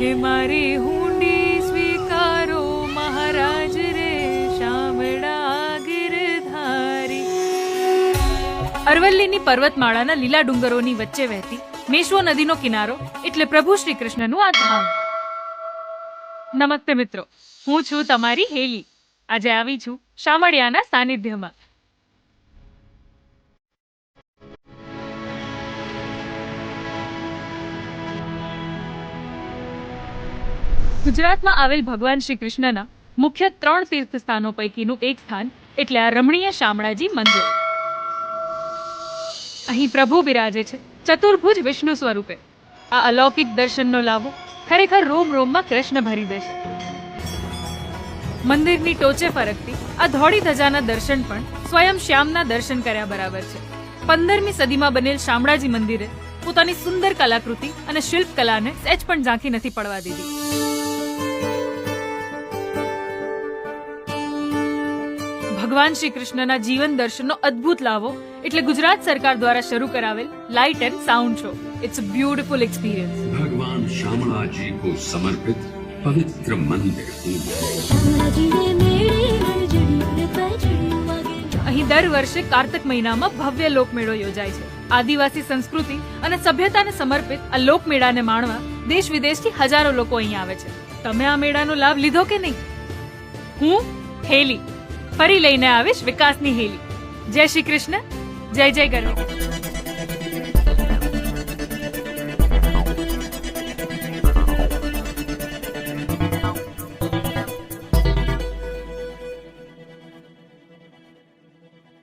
કે મારી હુંડી સ્વીકારો મહારાજ રે શામળા ગિરધારી. અરવલ્લીની પર્વતમાળાના લીલા ડુંગરોની વચ્ચે વહેતી મેશ્વો નદીનો કિનારો એટલે પ્રભુ શ્રી કૃષ્ણનું આ ધામ. નમસ્તે મિત્રો, હું છું તમારી હેલી. આજે આવી છું શામળિયાના સાનિધ્યમાં. ગુજરાતમાં આવેલ ભગવાન શ્રી કૃષ્ણના મુખ્ય 3 તીર્થ સ્થાનો પૈકીનું એક સ્થાન એટલે આ રમણીય શામળાજી મંદિર. અહીં પ્રભુ બિરાજે છે ચતુર્ભુજ વિષ્ણુ સ્વરૂપે. આ અલૌકિક દર્શનનો લાવો ખરેખર રોમ રોમમાં કૃષ્ણ ભરી દેશે. મંદિરની ટોચે ફરકતી આ ધોળી ધજાના દર્શન પણ સ્વયં શ્યામના દર્શન કર્યા બરાબર છે. 15મી સદીમાં બનેલ શામળાજી મંદિરે પોતાની સુંદર કલાકૃતિ અને શિલ્પ કલાને સહેજ પણ ઝાંખી નથી પડવા દીધી. ભગવાન શ્રી કૃષ્ણના જીવન દર્શનનો અદ્ભુત લાવો એટલે ગુજરાત સરકાર દ્વારા શરૂ કરાવેલ light and sound show. It's a beautiful experience. भगवान श्यामला जी को समर्पित पवित्र मंदिर અહીં દર વર્ષે કાર્તક મહિનામાં ભવ્ય લોકમેળો યોજાય છે. આદિવાસી સંસ્કૃતિ અને સભ્યતાને સમર્પિત આ લોકમેળાને માણવા દેશ વિદેશથી હજારો લોકો અહીં આવે છે. તમે આ મેળાનો લાભ લીધો કે નહીં? હું હેલી ફરી લઈને આવીશ વિકાસની હેલી. જય શ્રી કૃષ્ણ, જય જય ગરવી.